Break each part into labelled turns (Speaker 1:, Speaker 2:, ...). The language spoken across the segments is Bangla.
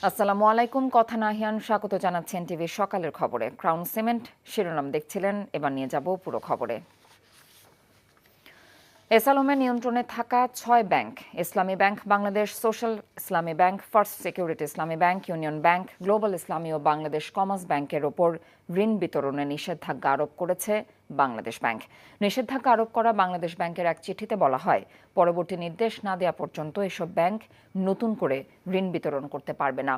Speaker 1: আসসালামু আলাইকুম। কথা নাহিয়ান স্বাগত জানাচ্ছেন টিভির সকালের খবরে। ক্রাউন সিমেন্ট শিরোনাম দেখছিলেন, এবার নিয়ে যাব পুরো খবরে। এসআলমের নিয়ন্ত্রণে থাকা 6 ব্যাংক, ইসলামী ব্যাংক বাংলাদেশ, সোশ্যাল ইসলামী ব্যাংক, ফার্স্ট সিকিউরিটি ইসলামী ব্যাংক, ইউনিয়ন ব্যাংক, গ্লোবাল ইসলামী ও বাংলাদেশ কমার্স ব্যাংকের ওপর ঋণ বিতরণে নিষেধাজ্ঞা আরোপ করেছে বাংলাদেশ ব্যাংক। নিষেধাজ্ঞা আরোপ করা বাংলাদেশ ব্যাংকের এক চিঠিতে বলা হয়, পরবর্তী নির্দেশ না দেওয়া পর্যন্ত এসব ব্যাংক নতুন করে ঋণ বিতরণ করতে পারবে না,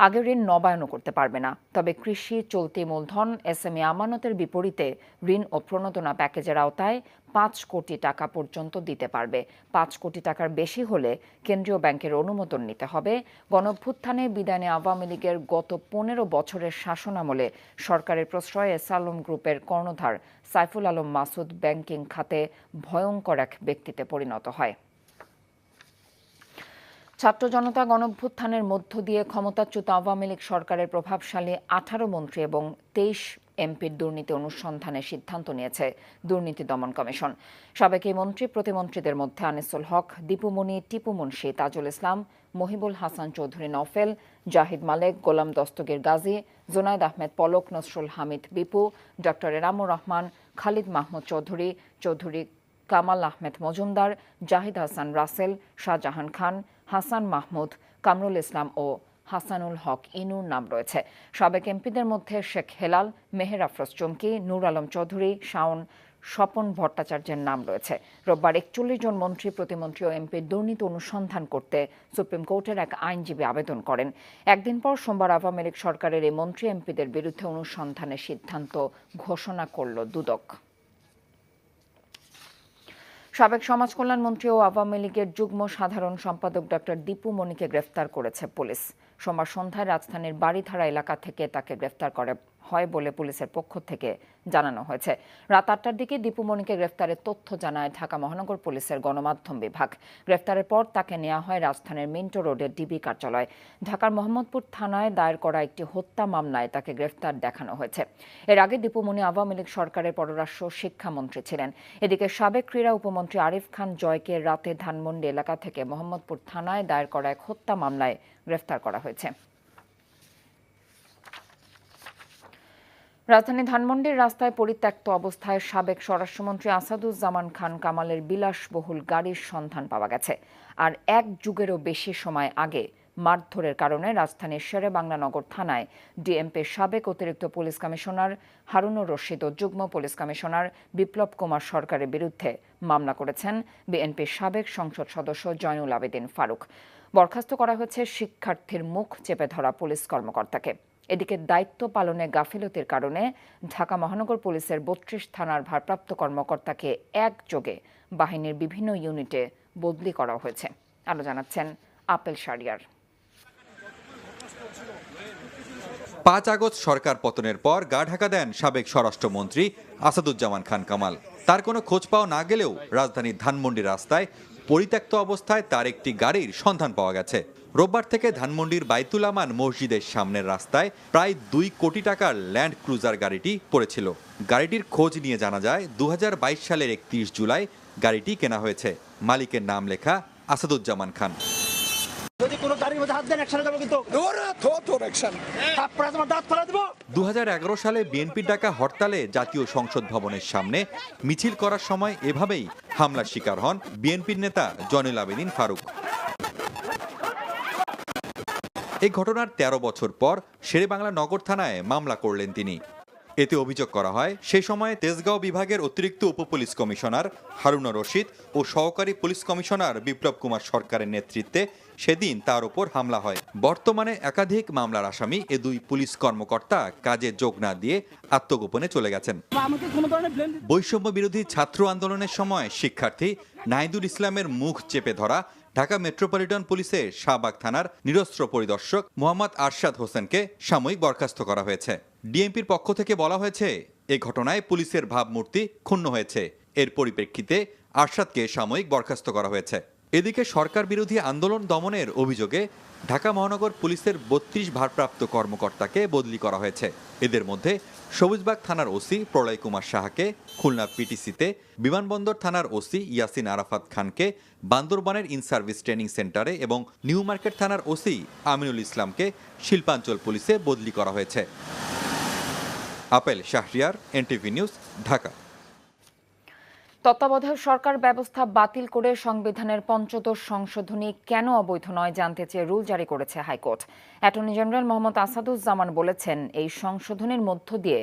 Speaker 1: আগের ঋণ নবায়নও করতে পারবে না। তবে কৃষি, চলতি মূলধন, এসএমই আমানতের বিপরীতে ঋণ ও প্রণোদনা প্যাকেজের আওতায় 5 কোটি টাকা পর্যন্ত দিতে পারবে। 5 কোটি টাকার বেশি হলে কেন্দ্রীয় ব্যাংকের অনুমোদন নিতে হবে। গণঅভ্যুত্থানে বিদায় নেওয়া আওয়ামী লীগের গত 15 বছরের শাসনামলে সরকারের প্রশ্রয়ে এসআলম গ্রুপের কর্ণধার সাইফুল আলম মাসুদ ব্যাংকিং খাতে ভয়ঙ্কর এক ব্যক্তিতে পরিণত হয়। ছাত্র জনতা গণঅভ্যুত্থানের মধ্য দিয়ে ক্ষমতাচ্যুত আওয়ামী লীগ সরকারের প্রভাবশালী 18 মন্ত্রী এবং 23 এমপির দুর্নীতি অনুসন্ধানের সিদ্ধান্ত নিয়েছে দুর্নীতি দমন কমিশন। সাবেক এই মন্ত্রী প্রতিমন্ত্রীদের মধ্যে আনিসুল হক, দীপুমণি, টিপু মুন্সি, তাজুল ইসলাম, মহিবুল হাসান চৌধুরী নওফেল, জাহিদ মালেক, গোলাম দস্তগীর গাজী, জোনায়েদ আহমেদ পলক, নসরুল হামিদ বিপু, ডক্টর এনামুর রহমান, খালিদ মাহমুদ চৌধুরী, চৌধুরী কামাল আহমেদ মজুমদার, জাহিদ হাসান রাসেল, শাহজাহান খান, হাসান মাহমুদ, কামরুল ইসলাম ও হাসানুল হক ইনুর নাম রয়েছে। সাবেক এমপিদের মধ্যে শেখ হেলাল, মেহের আফরোজ চুমকি, নূর আলম চৌধুরী, শাওন, স্বপন ভট্টাচার্যের নাম রয়েছে। রোববার 41 জন মন্ত্রী, প্রতিমন্ত্রী ও এমপির দুর্নীতি অনুসন্ধান করতে সুপ্রিম কোর্টের এক আইনজীবী আবেদন করেন। একদিন পর সোমবার আওয়ামী লীগ সরকারের এই মন্ত্রী এমপিদের বিরুদ্ধে অনুসন্ধানের সিদ্ধান্ত ঘোষণা করল দুদক। সাবেক সমাজ কল্যাণ মন্ত্রী ও আওয়ামী লীগের যুগ্ম সাধারণ সম্পাদক ডক্টর দীপু মনিকে গ্রেফতার করেছে পুলিশ। সোমবার সন্ধ্যায় রাজধানীর বাড়িধারা এলাকা থেকে তাকে গ্রেফতার করা হয় বলে পুলিশের পক্ষ থেকে জানানো হয়েছে। রাত 8টার দিকে দীপু মনিকে গ্রেফতারের তথ্য জানায় ঢাকা মহানগর পুলিশের গণমাধ্যম বিভাগ। গ্রেফতারের পর তাকে নেওয়া হয় রাজধানীর মিন্টো রোডের ডিবি কার্যালয়। ঢাকার মোহাম্মদপুর থানায় দায়ের করা একটি হত্যা মামলায় তাকে গ্রেফতার দেখানো হয়েছে। এর আগে দীপু মনি আওয়ামী লীগ সরকারের পররাষ্ট্র শিক্ষামন্ত্রী ছিলেন। এদিকে সাবেক ক্রীড়া উপমন্ত্রী আরিফ খান জয়কে রাতে ধানমন্ডি এলাকা থেকে মোহাম্মদপুর থানায় দায়ের করা এক হত্যা মামলায় গ্রেফতার করা হয়েছে। রাজধানী ধানমন্ডির রাস্তায় পরিত্যক্ত অবস্থায় সাবেক স্বরাষ্ট্রমন্ত্রী আসাদুজ্জামান খান কামালের বিলাসবহুল গাড়ির সন্ধান পাওয়া গেছে। আর 1 যুগেরও বেশি সময় আগে মারধরের কারণে রাজধানীর শেরেবাংলানগর থানায় ডিএমপির সাবেক অতিরিক্ত পুলিশ কমিশনার হারুনুর রশিদ ও যুগ্ম পুলিশ কমিশনার বিপ্লব কুমার সরকারের বিরুদ্ধে মামলা করেছেন বিএনপির সাবেক সংসদ সদস্য জয়নুল আবেদিন ফারুক। বরখাস্ত করা হয়েছে শিক্ষার্থীর মুখ চেপে ধরা পুলিশ কর্মকর্তাকে। এদিকে দায়িত্ব পালনে গাফিলতির কারণে ঢাকা মহানগর পুলিশের 32 থানার ভারপ্রাপ্ত কর্মকর্তাকে একযোগে বাহিনীর বিভিন্ন ইউনিটে বদলি করা হয়েছে। আরও জানাচ্ছেন আপেল শারিয়ার।
Speaker 2: 5 আগস্ট সরকার পতনের পর গা ঢাকা দেন সাবেক স্বরাষ্ট্রমন্ত্রী আসাদুজ্জামান খান কামাল। তার কোনো খোঁজ পাওয়া না গেলেও রাজধানীর ধানমন্ডি রাস্তায় পরিত্যক্ত অবস্থায় তার একটি গাড়ির সন্ধান পাওয়া গেছে। রোববার থেকে ধানমন্ডির বাইতুল আমান মসজিদের সামনের রাস্তায় প্রায় 2 কোটি টাকার ল্যান্ড ক্রুজার গাড়িটি পড়েছিল। গাড়িটির খোঁজ নিয়ে জানা যায় 2022 সালের 31 জুলাই গাড়িটি কেনা হয়েছে। মালিকের নাম লেখা আসাদুজ্জামান খান। 2011 সালে বিএনপির ডাকা হরতালে জাতীয় সংসদ ভবনের সামনে মিছিল করার সময় এভাবেই হামলার শিকার হন বিএনপির নেতা জয়নুল আবেদিন ফারুক। এই ঘটনার 13 বছর পর শেরেবাংলা নগর থানায় মামলা করলেন তিনি। এতে অভিযোগ করা হয়, সেই সময় তেজগাঁও বিভাগের অতিরিক্ত উপপুলিশ কমিশনার হারুনুর রশিদ ও সহকারী পুলিশ কমিশনার বিপ্লব কুমার সরকারের নেতৃত্বে সেদিন তার উপর হামলা হয়। বর্তমানে একাধিক মামলার আসামি এ 2 পুলিশ কর্মকর্তা কাজে যোগ না দিয়ে আত্মগোপনে চলে গেছেন। বৈষম্য বিরোধী ছাত্র আন্দোলনের সময় শিক্ষার্থী নাহিদুল ইসলামের মুখ চেপে ধরা ঢাকা মেট্রোপলিটন পুলিশের শাহবাগ থানার নিরস্ত্র পরিদর্শক মোহাম্মদ আরশাদ হোসেনকে সাময়িক বরখাস্ত করা হয়েছে। ডিএমপির পক্ষ থেকে বলা হয়েছে, এ ঘটনায় পুলিশের ভাবমূর্তি ক্ষুণ্ণ হয়েছে। এর পরিপ্রেক্ষিতে আরশাদকে সাময়িক বরখাস্ত করা হয়েছে। এদিকে সরকার বিরোধী আন্দোলন দমনের অভিযোগে ঢাকা মহানগর পুলিশের ৩২ ভারপ্রাপ্ত কর্মকর্তাকে বদলি করা হয়েছে। এদের মধ্যে সবুজবাগ থানার ওসি প্রলয় কুমার সাহাকে খুলনা পিটিসিতে, বিমানবন্দর থানার ওসি ইয়াসিন আরাফাত খানকে বান্দরবানের ইন সার্ভিস ট্রেনিং সেন্টারে এবং নিউ মার্কেট থানার ওসি আমিনুল ইসলামকে শিল্পাঞ্চল পুলিশে বদলি করা হয়েছে। Apple Shahriar, NTV news, Dhaka.
Speaker 1: তত্ত্বাবধায়ক সরকার ব্যবস্থা বাতিল করে সংবিধানের ৫৫ সংশোধনী কেন অবৈধ নয় জানতে চেয়ে রুল জারি করেছে high court. Attorney general Mohammad Asaduzzaman বলেছেন, এই সংশোধনীর মধ্য দিয়ে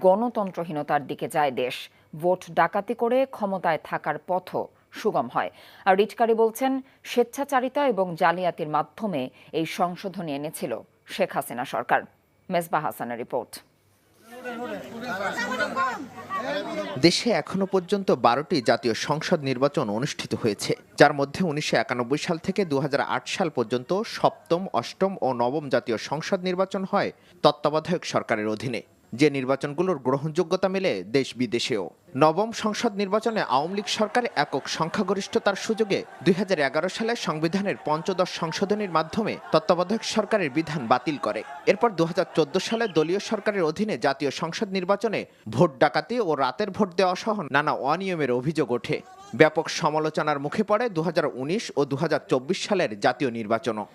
Speaker 1: গণতন্ত্রহীনতার দিকে যায় দেশ। ভোট ডাকাতি করে ক্ষমতায় থাকার পথও সুগম হয়। আর রিটকারী বলছেন, স্বেচ্ছাচারিতা এবং জালিয়াতির মাধ্যমে এই সংশোধনী এনেছিল শেখ হাসিনা সরকার। মেজবাহ হাসানের রিপোর্ট।
Speaker 3: দেশে এখনো পর্যন্ত ১২টি জাতীয় সংসদ নির্বাচন অনুষ্ঠিত হয়েছে, যার মধ্যে ১৯৯১ সাল থেকে ২০০৮ সাল পর্যন্ত সপ্তম, অষ্টম ও নবম জাতীয় সংসদ নির্বাচন হয় তত্ত্বাবধায়ক সরকারের অধীনে, যে নির্বাচনগুলোর গ্রহণযোগ্যতা মেলে দেশ বিদেশেও। নবম সংসদ নির্বাচনে আওয়ামী লীগ সরকার একক সংখ্যাগরিষ্ঠতার সুযোগে ২০১১ সালে সংবিধানের ৫৫ সংশোধনীর মাধ্যমে তত্ত্বাবধায়ক সরকারের বিধান বাতিল করে। এরপর ২০১৪ সালে দলীয় সরকারের অধীনে জাতীয় সংসদ নির্বাচনে ভোট ডাকাতি ও রাতের ভোট দেওয়া সহ নানা অনিয়মের অভিযোগ ওঠে। ব্যাপক সমালোচনার মুখে পড়ে ২০১৯ ও ২০২৪ সালের জাতীয় নির্বাচনও।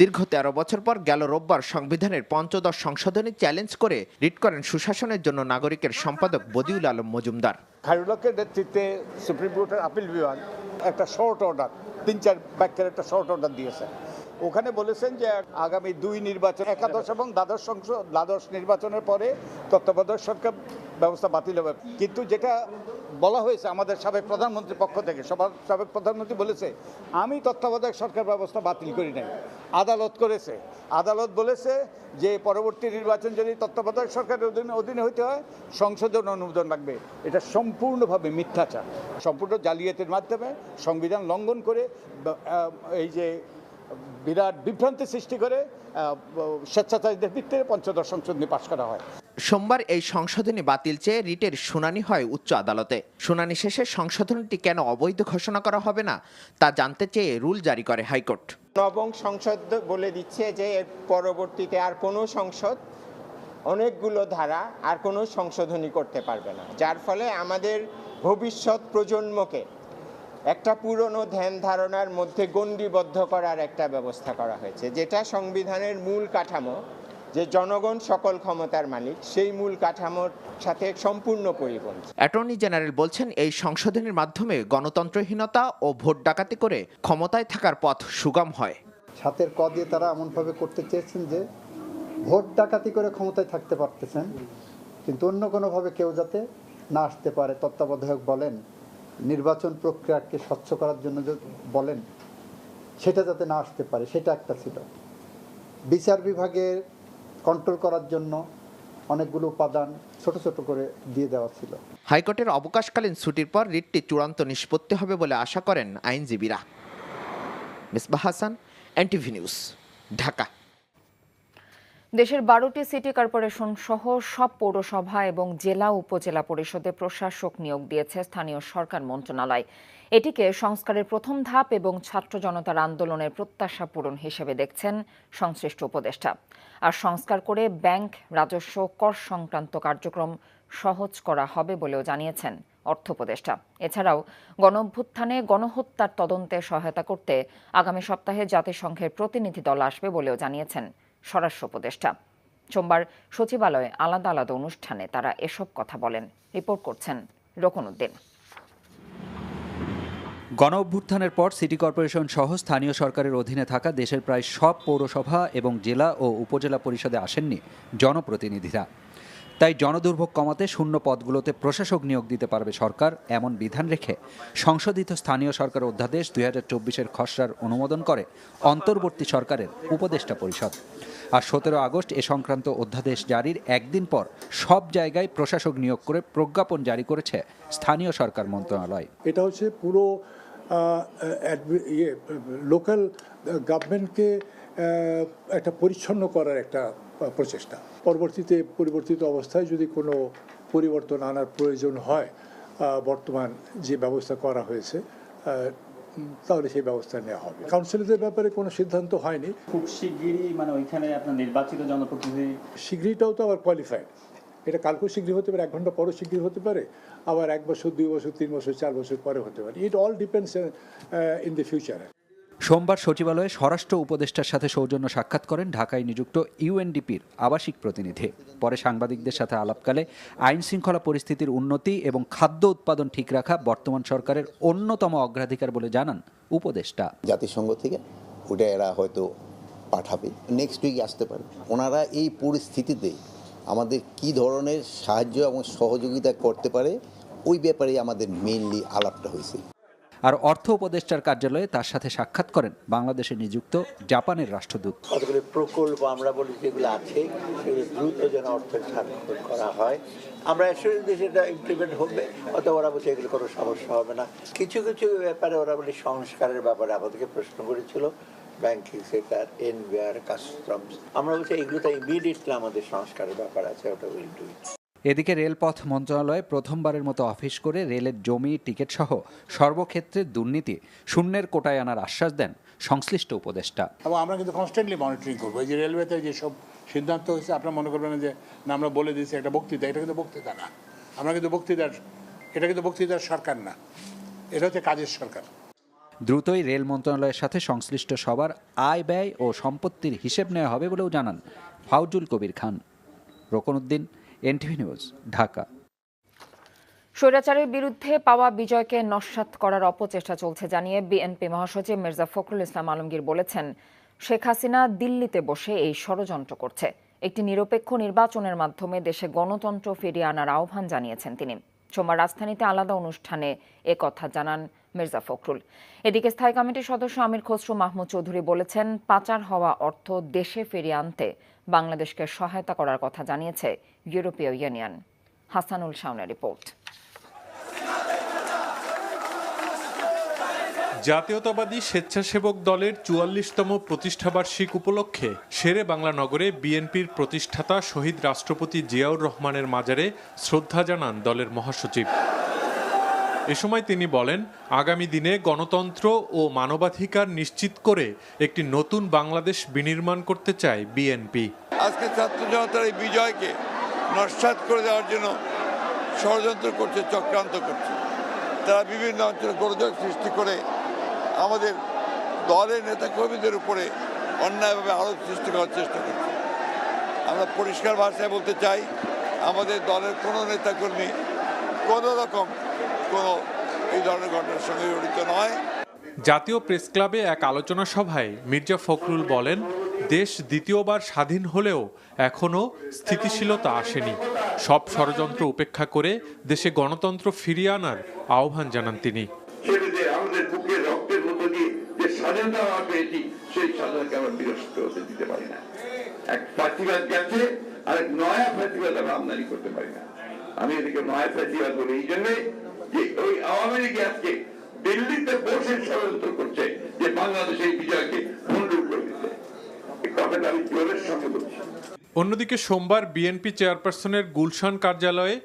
Speaker 3: দীর্ঘ ১৩ বছর পর গেল রোববার সংবিধানের ৫৫ সংশোধনী চ্যালেঞ্জ করে রিট করেন সুশাসনের জন্য নাগরিকের সম্পাদক বদিউল আলম মজুমদার।
Speaker 4: খায়রুল্লাহর নেতৃত্বে সুপ্রিম কোর্টের আপিল বিভাগ একটা শর্ট অর্ডার, ৩-৪ বাক্যের একটা শর্ট অর্ডার দিয়েছে। ওখানে বলেছেন যে আগামী ২ নির্বাচন, একাদশ এবং দ্বাদশ নির্বাচনের পরে তত্ত্বাবধায়ক সরকার ব্যবস্থা বাতিল হবে। কিন্তু যেটা বলা হয়েছে আমাদের সাবেক প্রধানমন্ত্রীর পক্ষ থেকে, সাবেক প্রধানমন্ত্রী বলেছে, আমি তত্ত্বাবধায়ক সরকার ব্যবস্থা বাতিল করি নাই, আদালত করেছে। আদালত বলেছে যে পরবর্তী নির্বাচন যদি তত্ত্বাবধায়ক সরকারের অধীনে হইতে হয় সংশোধন অনুমোদন লাগবে। এটা সম্পূর্ণভাবে মিথ্যাচার, সম্পূর্ণ জালিয়াতির মাধ্যমে সংবিধান লঙ্ঘন করে এই যে বিরাট বিভ্রান্তি সৃষ্টি করে স্বেচ্ছাচারীদের ভিত্তিতে ৫৫ সংশোধনী পাশ করা হয়।
Speaker 3: সোমবার এই সংশোধনী বাতিল চেয়ে রিটের শুনানি হয় উচ্চ আদালতে। শুনানি শেষে সংশোধনীটি কেন অবৈধ ঘোষণা করা হবে না তা জানতে চেয়ে রুল জারি করে হাইকোর্ট।
Speaker 5: নবম সংসদ বলে দিচ্ছে যে এর পরবর্তীতে আর কোনো সংসদ অনেকগুলো ধারা আর কোনো সংশোধনী করতে পারবে না, যার ফলে আমাদের ভবিষ্যৎ প্রজন্মকে একটা পুরনো ধ্যান ধারণার মধ্যে গণ্ডিবদ্ধ করার একটা ব্যবস্থা করা হয়েছে, যেটা সংবিধানের মূল কাঠামো, যে জনগণ সকল ক্ষমতার মালিক, সেই মূল কাঠামোর সাথে সম্পূর্ণ পরিপন্থী।
Speaker 3: অ্যাটর্নি জেনারেল বলছেন, এই সংশোধনীর মাধ্যমে গণতন্ত্রহীনতা ও ভোট ডাকাতি করে ক্ষমতায় থাকার পথ সুগম হয়।
Speaker 6: সাতের ক দিয়ে তারা এমনভাবে করতে চেয়েছেন যে ভোট ডাকাতি করে ক্ষমতায় থাকতে পারতেছেন, কিন্তু অন্য কোনোভাবে কেউ যাতে না আসতে পারে। তত্ত্বাবধায়ক বলেন, নির্বাচন প্রক্রিয়াকে স্বচ্ছ করার জন্য বলেন, সেটা যাতে না আসতে পারে, সেটা একটা ছিল। বিচার বিভাগের কন্ট্রোল করার জন্য অনেকগুলো উপাদান ছোট ছোট করে দিয়ে দেওয়া ছিল।
Speaker 3: হাইকোর্টের অবকাশকালীন ছুটির পর রিটটি চূড়ান্ত নিষ্পত্তি হবে বলে আশা করেন আইনজীবীরা। Mezbah Hasan, NTV news, Dhaka.
Speaker 1: দেশের ১২টি সিটি কর্পোরেশন সহ সব পৌরসভা এবং জেলা উপজেলা পরিষদে প্রশাসক নিয়োগ দিয়েছে স্থানীয় সরকার মন্ত্রণালয়। এটিকে সংস্কারের প্রথম ধাপ এবং ছাত্র জনতার আন্দোলনের প্রত্যাশা পূরণ হিসেবে দেখছেন সংশ্লিষ্ট উপদেষ্টা। আর সংস্কার করে ব্যাংক, রাজস্ব, কর সংক্রান্ত কার্যক্রম সহজ করা হবে বলেও জানিয়েছেন অর্থ উপদেষ্টা। এছাড়াও গণঅভ্যুত্থানে গণহত্যার তদন্তে সহায়তা করতে আগামী সপ্তাহে জাতিসংঘের প্রতিনিধি দল আসবে বলেও জানিয়েছেন স্বরাষ্ট্র উপদেষ্টা। সোমবার সচিবালয়ে আলাদা আলাদা অনুষ্ঠানে তারা এসব কথা বলেন। রিপোর্ট করছেন রকনউদ্দিন।
Speaker 7: গণঅভ্যুত্থানের পর সিটি কর্পোরেশন সহ স্থানীয় সরকারের অধীনে থাকা দেশের প্রায় সব পৌরসভা এবং জেলা ও উপজেলা পরিষদে আসেননি জনপ্রতিনিধিরা। তাই জনদুর্ভোগ কমাতে শূন্য পদগুলোতে প্রশাসক নিয়োগ দিতে পারবে সরকার, এমন বিধান রেখে সংশোধিত স্থানীয় সরকার অধ্যাদেশ ২০২৪-এর খসড়ার অনুমোদন করে অন্তর্বর্তী সরকারের উপদেষ্টা পরিষদ। আর ১৭ আগস্ট এ সংক্রান্ত অধ্যাদেশ জারির একদিন পর সব জায়গায় প্রশাসক নিয়োগ করে প্রজ্ঞাপন জারি করেছে স্থানীয় সরকার মন্ত্রণালয়।
Speaker 8: এটা হচ্ছে পুরো লোকাল গভর্নমেন্টকে একটা পরিচ্ছন্ন করার একটা প্রচেষ্টা। পরিবর্তিত অবস্থায় যদি কোনো পরিবর্তন আনার প্রয়োজন হয়, বর্তমান যে ব্যবস্থা করা হয়েছে তাহলে সেই ব্যবস্থা নেওয়া হবে। কাউন্সিলরদের ব্যাপারে কোনো সিদ্ধান্ত হয়নি।
Speaker 9: খুব শিগগিরই মানে ওইখানে আপনার নির্বাচিত জনপ্রতিনিধি,
Speaker 8: শিগগিরটাও তো আবার কোয়ালিফাইড, এটা কালকেও শীঘ্রই হতে পারে, 1 ঘন্টা পরও শীঘ্রই হতে পারে, আবার 1 বছর 2 বছর 3 বছর 4 বছর পরে হতে পারে। It all depends in the future.
Speaker 7: সোমবার সচিবালয়ে স্বরাষ্ট্র উপদেষ্টার সাথে সৌজন্য সাক্ষাৎ করেন ঢাকায় নিযুক্ত ইউএনডিপির আবাসিক প্রতিনিধি। পরে সাংবাদিকদের সাথে আলাপকালে আইন শৃঙ্খলা পরিস্থিতির উন্নতি এবং খাদ্য উৎপাদন ঠিক রাখা বর্তমান সরকারের অন্যতম অগ্রাধিকার বলে জানান উপদেষ্টা।
Speaker 10: জাতিসংঘ থেকে ওটা এরা হয়তো পাঠাবে, নেক্সট উইক আসতে পারে। ওনারা এই পরিস্থিতিতে আমাদের কি ধরনের সাহায্য এবং সহযোগিতা করতে পারে ওই ব্যাপারে আমাদের মেইনলি আলাপটা হয়েছে।
Speaker 7: আর অর্থ উপদেষ্টার কার্যালয়ে তার সাথে সাক্ষাৎ করেন বাংলাদেশে নিযুক্ত জাপানের রাষ্ট্রদূত।
Speaker 11: কতগুলো প্রকল্প আমরা বলি যেগুলো আছে সেগুলো দ্রুত যেন অর্থের স্বাক্ষর করা হয়। আমরা আসলে সেটা ইমপ্লিমেন্ট হবে, অথবা ওরা বলছে এগুলো কোনো সমস্যা হবে না। কিছু কিছু ব্যাপারে ওরা বলি সংস্কারের ব্যাপারে আমাদেরকে প্রশ্ন করেছিল, ব্যাংকিং সেক্টর, এনবিআর, কাস্টমস। আমরা বলছি এগুলো তো ইমিডিয়েটলি আমাদের সংস্কারের ব্যাপার আছে, ওটা উইল ডু ইট।
Speaker 7: এদিকে রেলপথ মন্ত্রণালয়ে প্রথমবারের মতো অফিস করে রেলের জমি, টিকিট সহ সর্বক্ষেত্রে দুর্নীতি শূন্যের কোটায় আনার আশ্বাস দেন সংশ্লিষ্ট উপদেষ্টা।
Speaker 12: এবং আমরা কিন্তু কনস্ট্যান্টলি মনিটরিং করবো। এই যে রেলওয়েতে যেসব সিদ্ধান্ত হয়েছে, আপনারা মনে করবেন যে না আমরা বলে দিয়েছি একটা বক্তৃতা, এটা কিন্তু বক্তৃতা না। আমরা কিন্তু এটা কিন্তু বক্তৃতার সরকার না, এটা হচ্ছে কাজের সরকার।
Speaker 7: দ্রুতই রেল মন্ত্রণালয়ের সাথে সংশ্লিষ্ট সবার আয়, ব্যয় ও সম্পত্তির হিসেব নেওয়া হবে বলেও জানান ফাউজুল কবির খান। Roknuddin, NTV news, Dhaka.
Speaker 1: স্বৈরাচারের বিরুদ্ধে পাওয়া বিজয়কে নস্যাৎ করার অপচেষ্টা চলছে জানিয়ে বিএনপি মহাসচিব মির্জা ফখরুল ইসলাম আলমগীর বলেছেন, শেখ হাসিনা দিল্লিতে বসে এই ষড়যন্ত্র করছে। একটি নিরপেক্ষ নির্বাচনের মাধ্যমে দেশে গণতন্ত্র ফিরিয়ে আনার আহ্বান জানিয়েছেন তিনি। সোমবার রাজধানীতে আলাদা অনুষ্ঠানে একথা জানান মির্জা ফখরুল। এদিকে স্থায়ী কমিটির সদস্য আমির খসরু মাহমুদ চৌধুরী বলেছেন, পাচার হওয়া অর্থ দেশে ফিরিয়ে আনতে বাংলাদেশকে সহায়তা করার কথা জানিয়েছে ইউরোপীয় ইউনিয়ন। হাসানুল শাওনের রিপোর্ট।
Speaker 13: জাতীয়তাবাদী স্বেচ্ছাসেবক দলের ৪৪তম প্রতিষ্ঠাবার্ষিক উপলক্ষে শেরে বাংলা নগরে বিএনপির প্রতিষ্ঠাতা শহীদ রাষ্ট্রপতি জিয়াউর রহমানের মাজারে শ্রদ্ধা জানান দলের মহাসচিব। এ সময় তিনি বলেন, আগামী দিনে গণতন্ত্র ও মানবাধিকার নিশ্চিত করে একটি নতুন বাংলাদেশ বিনির্মাণ করতে চায় বিএনপি।
Speaker 14: আজকে ছাত্র জনতার এই বিজয়কে নস্যাৎ করে দেওয়ার জন্য ষড়যন্ত্র করছে, চক্রান্ত করছে। তারা বিভিন্ন অঞ্চলে গোলযোগ সৃষ্টি করে আমাদের দলের নেতাকর্মীদের উপরে অন্যায়ভাবে আরোপ সৃষ্টি করার চেষ্টা করছে। আমরা পরিষ্কার ভাষায় বলতে চাই, আমাদের দলের কোনো নেতাকর্মী কোনো রকম কোনো এই ধরনের ঘটনার সঙ্গে জড়িত নয়।
Speaker 13: জাতীয় প্রেস ক্লাবে এক আলোচনা সভায় মির্জা ফখরুল বলেন, দেশ দ্বিতীয়বার স্বাধীন হলেও এখনো স্থিতিশীলতা আসেনি। সব ষড়যন্ত্র উপেক্ষা করে দেশে গণতন্ত্র ফিরিয়ে আনার আহ্বান জানান তিনি।
Speaker 15: আমাদের বুকের রক্তের মতো দিয়ে যে স্বাধীনতা আমরা পেয়েছি, সেই স্বাধীনতাকে আমরা বিরস্ত হতে দিতে পারি না। এক ফাঁসিবাদ গেছে, আর এক নয়া ফাঁসিবাদ আমরা আমদানি করতে পারি না। আমি এদিকে নয়া ফাঁসিবাদ বলি এই জন্যে যে ওই আওয়ামী লীগ আজকে দিল্লিতে বসে ষড়যন্ত্র করছে যে বাংলাদেশের বিজয়কে ভণ্ডুল করে দিতে। এই কথাটা আমি জোরের সঙ্গে বলছি।
Speaker 13: অন্যদিকে সোমবার বিএনপি চেয়ারপারসনের গুলশান কার্যালয়ে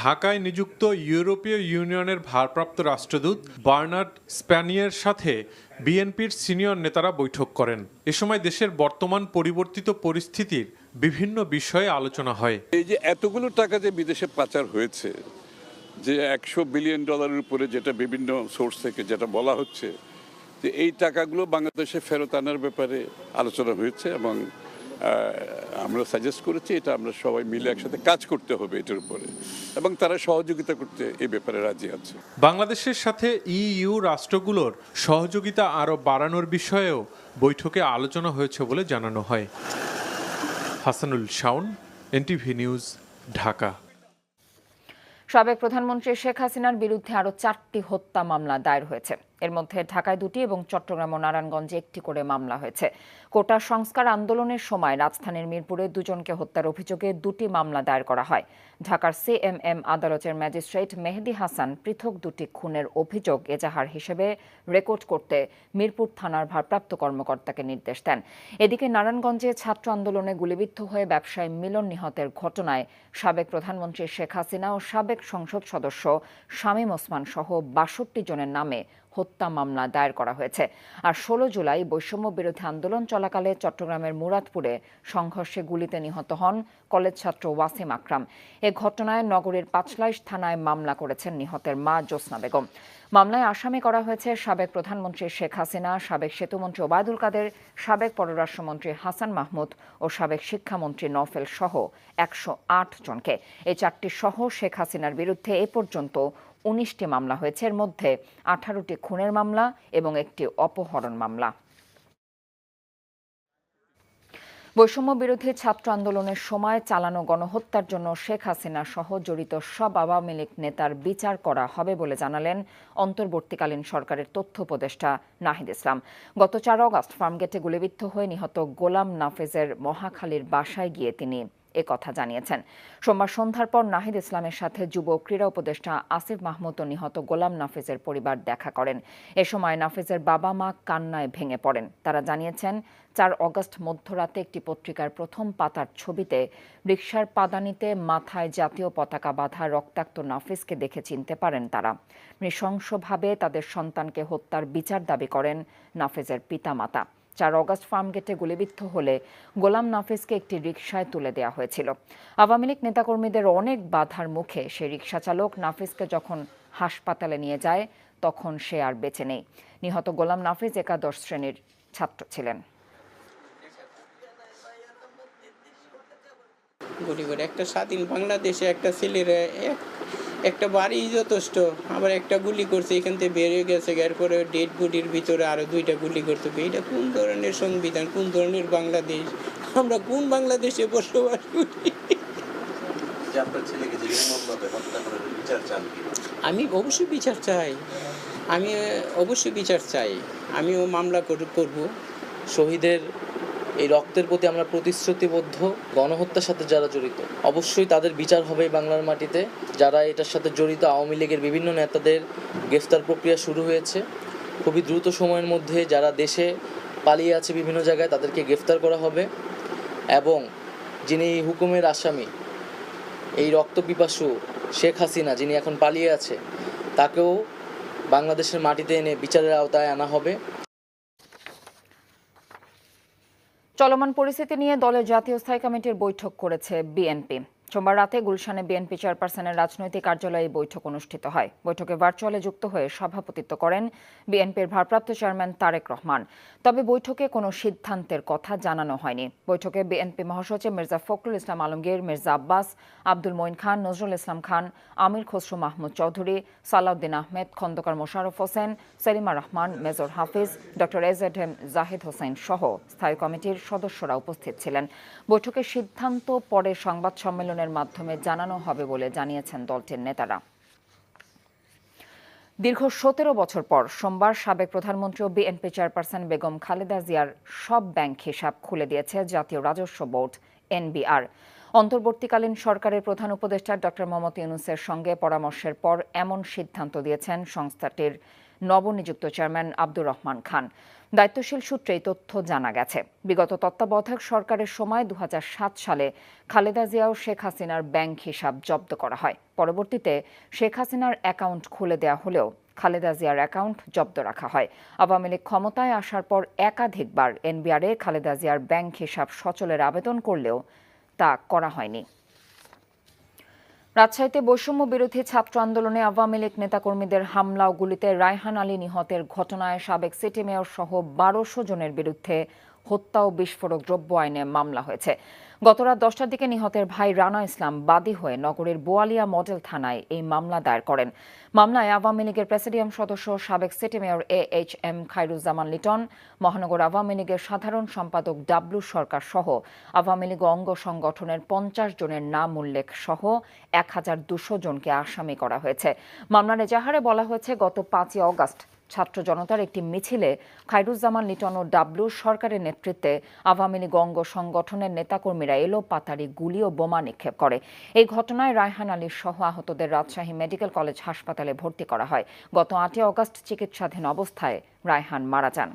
Speaker 13: ঢাকায় নিযুক্ত ইউরোপীয় ইউনিয়নের ভারপ্রাপ্ত রাষ্ট্রদূত বার্নার্ড স্প্যানিয়ের সাথে বিএনপির সিনিয়র নেতারা বৈঠক করেন। এ সময় দেশের বর্তমান পরিবর্তিত পরিস্থিতির বিভিন্ন বিষয়ে আলোচনা হয়।
Speaker 16: এই যে এতগুলো টাকা যে বিদেশে পাচার হয়েছে, যে $100 বিলিয়ন উপরে যেটা বিভিন্ন সোর্স থেকে যেটা বলা হচ্ছে, যে এই টাকাগুলো বাংলাদেশে ফেরত আনার ব্যাপারে আলোচনা হয়েছে এবং আমরা সাজেস্ট করেছি এটা আমরা সবাই মিলে একসাথে কাজ করতে হবে এটার উপরে, এবং তারা সহযোগিতা করতে এই ব্যাপারে রাজি আছে।
Speaker 13: বাংলাদেশের সাথে ইইউ রাষ্ট্রগুলোর সহযোগিতা আরও বাড়ানোর বিষয়েও বৈঠকে আলোচনা হয়েছে বলে জানানো হয়। Hasanul Shaon, NTV news, Dhaka.
Speaker 1: সাবেক প্রধানমন্ত্রী শেখ হাসিনার বিরুদ্ধে আরও 4টি হত্যা মামলা দায়ের হয়েছে। এর মধ্যে ঢাকায় 2টি এবং চট্টগ্রাম ও নারায়ণগঞ্জে 1টি করে মামলা হয়েছে। কোটা সংস্কার আন্দোলনের সময় রাজধানীর মিরপুরে 2 জনকে হত্যার অভিযোগে 2টি মামলা দায়ের করা হয়। ঢাকার সিএমএম আদালতের ম্যাজিস্ট্রেট মেহেদী হাসান পৃথক 2টি খুনের অভিযোগ এজাহার হিসেবে রেকর্ড করতে মিরপুর থানার ভারপ্রাপ্ত কর্মকর্তাকে নির্দেশ দেন। এদিকে নারায়ণগঞ্জে ছাত্র আন্দোলনে গুলিবিদ্ধ হয়ে ব্যবসায়ী মিলন নিহতের ঘটনায় সাবেক প্রধানমন্ত্রী শেখ হাসিনা ও সাবেক সংসদ সদস্য শামীম ওসমান সহ 62 জনের নামে হত্যা মামলা দায়ের করা হয়েছে। আর 16 জুলাই বৈষম্য বিরোধী আন্দোলন চলাকালে চট্টগ্রামের মুরাদপুরে সংঘর্ষে গুলিতে নিহত হন কলেজ ছাত্র ওয়াসিম আকরাম। এ ঘটনায় নগরীর পাঁচলাইশ থানায় মামলা করেছেন নিহতের মা জ্যোৎস্না বেগম। মামলায় আসামি করা হয়েছে সাবেক প্রধানমন্ত্রী শেখ হাসিনা, সাবেক সেতুমন্ত্রী ওবায়দুল কাদের, সাবেক পররাষ্ট্রমন্ত্রী হাসান মাহমুদ ও সাবেক শিক্ষামন্ত্রী নওফেল সহ 108 জনকে। এই 4টি সহ শেখ হাসিনার বিরুদ্ধে এ পর্যন্ত 19টি মামলা হয়েছে, এর মধ্যে 18টি খুনের মামলা এবং একটি অপহরণ মামলা। বৈষম্য বিরোধী ছাত্র আন্দোলনের সময় চালানো গণহত্যার জন্য শেখ হাসিনা সহ জড়িত সব আওয়ামী লীগ নেতার বিচার করা হবে বলে জানালেন অন্তর্বর্তীকালীন সরকারের তথ্য উপদেষ্টা নাহিদ ইসলাম। গত 4 অগস্ট ফার্মগেটে গুলিবিদ্ধ হয়ে নিহত গোলাম নাফিজের মহাখালীর বাসায় গিয়ে তিনি একথা জানিয়েছেন। সোমবার সন্ধ্যার পর নাহিদ ইসলামের সাথে যুব ক্রীড়া উপদেষ্টা আসিফ মাহমুদ ও নিহত গোলাম নাফিজের পরিবার দেখা করেন। এ সময় নাফিজের বাবা মা কান্নায় ভেঙে পড়েন। তারা জানিয়েছেন 4 অগস্ট মধ্যরাতে একটি পত্রিকার প্রথম পাতার ছবিতে রিকশার পাদানিতে মাথায় জাতীয় পতাকা বাঁধা রক্তাক্ত নাফিজকে দেখে চিনতে পারেন তারা। নৃশংসভাবে তাদের সন্তানকে হত্যার বিচার দাবি করেন নাফিজের পিতামাতা। 4 অগস্ট ফার্মগেটে গুলিবিদ্ধ হলে গোলাম নাফিজকে একটি রিকশায় তুলে দেওয়া হয়েছিল। আওয়ামী লীগ নেতাকর্মীদের অনেক বাধার মুখে সেই রিকশা চালক নাফিজকে যখন হাসপাতালে নিয়ে যায় তখন সে আর বেঁচে নেই। নিহত গোলাম নাফিজ একাদশ শ্রেণীর ছাত্র ছিলেন।
Speaker 17: একটা স্বাধীন বাংলাদেশে একটা ছেলের একটা বাড়ি যথেষ্ট, আবার একটা গুলি করছে, এখান থেকে বেরিয়ে গেছে, এরপরে ডেড বডির ভিতরে আরো 2টা গুলি করতে। এটা কোন ধরনের সংবিধান, কোন ধরনের বাংলাদেশ? আমরা কোন বাংলাদেশে বসবাস করি? আমি অবশ্যই বিচার চাই, আমিও মামলা করব।
Speaker 18: শহীদের এই রক্তের প্রতি আমরা প্রতিশ্রুতিবদ্ধ। গণহত্যার সাথে যারা জড়িত অবশ্যই তাদের বিচার হবে বাংলার মাটিতে। যারা এটার সাথে জড়িত আওয়ামী লীগের বিভিন্ন নেতাদের গ্রেফতার প্রক্রিয়া শুরু হয়েছে। খুবই দ্রুত সময়ের মধ্যে যারা দেশে পালিয়ে আছে বিভিন্ন জায়গায় তাদেরকে গ্রেফতার করা হবে এবং যিনি হুকুমের আসামি এই রক্তপিপাসু শেখ হাসিনা যিনি এখন পালিয়ে আছে তাকেও বাংলাদেশের মাটিতে এনে বিচারের আওতায় আনা হবে।
Speaker 1: চলমান পরিস্থিতি নিয়ে দলের জাতীয় স্থায়ী কমিটির বৈঠক করেছে বিএনপি। সোমবার রাতে গুলশানে বিএনপি চেয়ারপারসনের রাজনৈতিক কার্যালয়ে বৈঠক অনুষ্ঠিত হয়। বৈঠকে ভার্চুয়ালে যুক্ত হয়ে সভাপতিত্ব করেন বিএনপির ভারপ্রাপ্ত চেয়ারম্যান তারেক রহমান। তবে বৈঠকে কোনো সিদ্ধান্তের কথা জানানো হয়নি। বৈঠকে বিএনপি মহাসচিব মির্জা ফখরুল ইসলাম আলমগীর, মির্জা আব্বাস, আব্দুল মঈন খান, নজরুল ইসলাম খান, আমির খসরু মাহমুদ চৌধুরী, সালাউদ্দিন আহমেদ, খন্দকার মোশাররফ হোসেন, সেলিমা রহমান, মেজর হাফিজ, ডক্টর এজেডএম জাহিদ হোসেন সহ স্থায়ী কমিটির সদস্যরা উপস্থিত ছিলেন। বৈঠকের সিদ্ধান্ত পরে সংবাদ সম্মেলনের মাধ্যমে জানানো হবে বলে জানিয়েছেন দলটির নেতারা। দীর্ঘ 17 বছর পর সোমবার সাবেক প্রধানমন্ত্রী ও বিএনপি চেয়ারপারসন বেগম খালেদা জিয়ার সব ব্যাংক হিসাব খুলে দিয়েছে জাতীয় রাজস্ব বোর্ড এনবিআর। অন্তর্বর্তীকালীন সরকারের প্রধান উপদেষ্টা ডক্টর মোহাম্মদ ইউনূসের সঙ্গে পরামর্শের পর এমন সিদ্ধান্ত দিয়েছেন সংস্থাটির নবনিযুক্ত চেয়ারম্যান আব্দুর রহমান খান। দায়িত্বশীল সূত্রে এই তথ্য জানা গেছে। বিগত তত্ত্বাবধায়ক সরকারের সময় 2007 সালে খালেদা জিয়া ও শেখ হাসিনার ব্যাংক হিসাব জব্দ করা হয়। পরবর্তীতে শেখ হাসিনার অ্যাকাউন্ট খুলে দেওয়া হলেও খালেদা জিয়ার অ্যাকাউন্ট জব্দ রাখা হয়। আওয়ামী লীগ ক্ষমতায় আসার পর একাধিকবার এনবিআরে খালেদা জিয়ার ব্যাংক হিসাব সচলের আবেদন করলেও তা করা হয়নি। রাজশাহীতে বৈষম্য বিরোধী ছাত্র আন্দোলনে আওয়ামী লীগ নেতাকর্মীদের হামলা ও গুলিতে রায়হান আলী নিহতের ঘটনায় সাবেক সিটি মেয়র সহ 1200 জনের বিরুদ্ধে হত্যা ও বিস্ফোরক দ্রব্য আইনে মামলা হয়েছে। গত রাত 10টার দিকে নিহতের ভাই রানা ইসলাম বাদী হয়ে নগরের বোয়ালিয়া মডেল থানায় এই মামলা দায়ের করেন। মামলায় আওয়ামী লীগের প্রেসিডিয়াম সদস্য সাবেক city mayor AHM Khairuzzaman Liton, মহানগর আওয়ামী লীগের সাধারণ সম্পাদক ডাবলু সরকার সহ আওয়ামী লীগ অঙ্গ সংগঠনের 50 জনের নাম উল্লেখ সহ 1200 জনকে আসামি করা হয়েছে। মামলার এজাহারে বলা হয়েছে, গত 5 অগস্ট ছাত্র জনতার একটি মিছিলে খায়রুজ্জামান লিটন ও ডাবলু সরকারের নেতৃত্বে আওয়ামী লীগ অঙ্গ সংগঠনের নেতাকর্মীরা এলোপাতাড়ি গুলি ও বোমা নিক্ষেপ করে। এই ঘটনায় রায়হান আলী সহ আহতদের রাজশাহী মেডিকেল কলেজ হাসপাতালে ভর্তি করা হয়। গত 8 অগস্ট চিকিৎসাধীন অবস্থায় রায়হান মারা যান।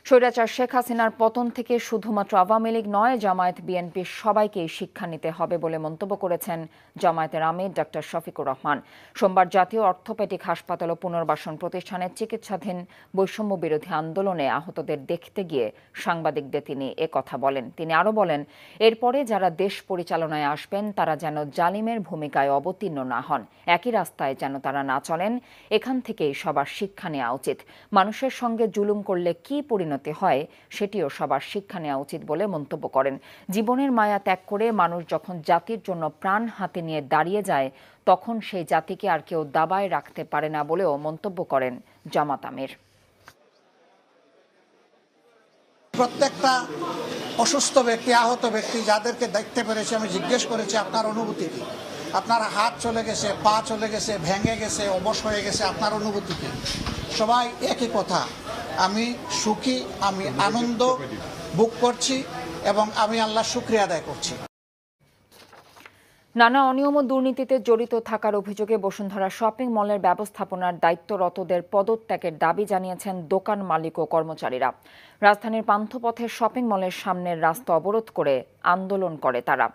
Speaker 1: স্বৈরাচার শেখ হাসিনার পতন থেকে শুধুমাত্র আওয়ামী লীগ নয়, জামায়াত বিএনপির সবাইকেই শিক্ষা নিতে হবে বলে মন্তব্য করেছেন জামায়াতের আমির ডক্টর শফিকুর রহমান। সোমবার জাতীয় অর্থোপেডিক হাসপাতাল ও পুনর্বাসন প্রতিষ্ঠানের চিকিৎসাধীন বৈষম্য বিরোধী আন্দোলনে আহতদের দেখতে গিয়ে সাংবাদিকদের তিনি একথা বলেন। তিনি আরও বলেন, এরপরে যারা দেশ পরিচালনায় আসবেন তারা যেন জালিমের ভূমিকায় অবতীর্ণ না হন, একই রাস্তায় যেন তারা না চলেন। এখান থেকেই সবার শিক্ষা নেওয়া উচিত। মানুষের সঙ্গে জুলুম করলে কি পরিণতি হয় সেটিও সবার শিক্ষা নেওয়া উচিত বলে মন্তব্য করেন। জীবনের মায়া ত্যাগ করে মানুষ যখন জাতির জন্য প্রাণ হাতে নিয়ে দাঁড়িয়ে যায় তখন সেই জাতিকে আর কেউ দাবায় রাখতে পারে না বলেও মন্তব্য করেন জামাত আমির।
Speaker 19: প্রত্যেকটা অসুস্থ ব্যক্তি, আহত ব্যক্তি যাদেরকে দেখতে পেরেছি, আমি জিজ্ঞেস করেছি আপনার অনুভূতি কি? আপনার হাত চলে গেছে, পা চলে গেছে, ভেঙে গেছে, অবশ হয়ে গেছে, আপনার অনুভূতি কি? সবাই একই কথা, আমি সুখী, আমি আনন্দ ভোগ করছি এবং আমি আল্লাহর শুকরিয়া আদায় করছি।
Speaker 1: নানা অনিয়ম ও দুর্নীতিতে জড়িত থাকার অভিযোগে বসুন্ধরা শপিং মলের ব্যবস্থাপনার দায়িত্বরতদের পদত্যাগের দাবি জানিয়েছেন দোকান মালিক ও কর্মচারীরা। রাজধানীর পান্থপথের শপিং মলের সামনের রাস্তা অবরোধ করে আন্দোলন করে তারা।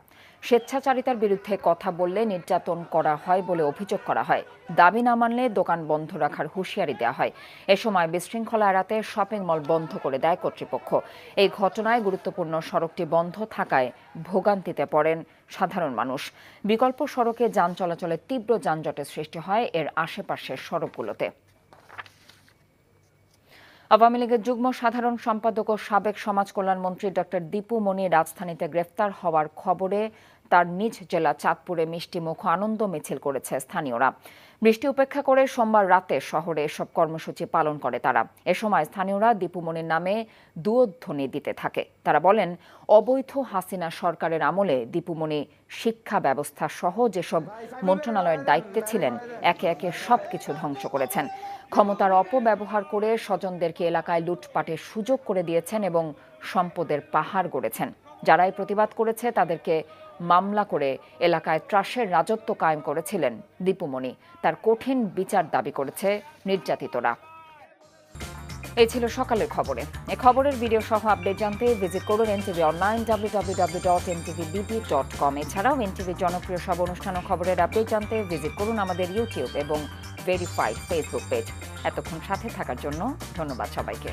Speaker 1: স্বেচ্ছাচারিতার বিরুদ্ধে কথা বললে নির্যাতন করা হয় বলে অভিযোগ করা হয়। দাবি না মানলে দোকান বন্ধ রাখার হুঁশিয়ারি দেওয়া হয়। এ সময় বিশৃঙ্খলা এড়াতে শপিং মল বন্ধ করে দেয় কর্তৃপক্ষ। এই ঘটনায় গুরুত্বপূর্ণ সড়কটি বন্ধ থাকায় ভোগান্তিতে পড়েন সাধারণ মানুষ। বিকল্প সড়কে যান চলাচলে তীব্র যানজটের সৃষ্টি হয় এর আশেপাশের সড়কগুলোতে। আওয়ামী লীগের যুগ্ম সাধারণ সম্পাদক ও সাবেক সমাজ কল্যাণমন্ত্রী ডক্টর দীপু মনি রাজধানীতে গ্রেফতার হওয়ার খবরে তার নিজ জেলা চাঁদপুরে মিষ্টিমুখ আনন্দ মিছিল করেছে স্থানীয়রা। বৃষ্টি উপেক্ষা করে সোমবার রাতে শহরে এসব কর্মসূচি পালন করে তারা। এ সময় স্থানীয়রা দীপু মনির নামে দুয়োধ্বনি দিতে থাকে। তারা বলেন, অবৈধ হাসিনা সরকারের আমলে দীপু মনি শিক্ষা ব্যবস্থা সহ যেসব মন্ত্রণালয়ের দায়িত্বে ছিলেন একে একে সবকিছু ধ্বংস করেছেন। ক্ষমতার অপব্যবহার করে স্বজনদেরকে এলাকায় লুটপাটের সুযোগ করে দিয়েছেন এবং সম্পদের পাহাড় গড়েছেন। যারাই প্রতিবাদ করেছে তাদেরকে মামলা করে এলাকায় ত্রাসের রাজত্ব কায়েম করেছিলেন দীপু মনি। তার কঠিন বিচার দাবি করেছে নির্যাতিতরা। এই ছিল সকালের খবরে। এই খবরের ভিডিও সহ আপডেট জানতে ভিজিট করুন এনটিভি অনলাইন www.ntv.bb.com। এছাড়াও এনটিভির জনপ্রিয় সব অনুষ্ঠান ও খবরের আপডেট জানতে ভিজিট করুন আমাদের ইউটিউব এবং ভেরিফাইড ফেসবুক পেজ। এতক্ষণ সাথে থাকার জন্য ধন্যবাদ সবাইকে।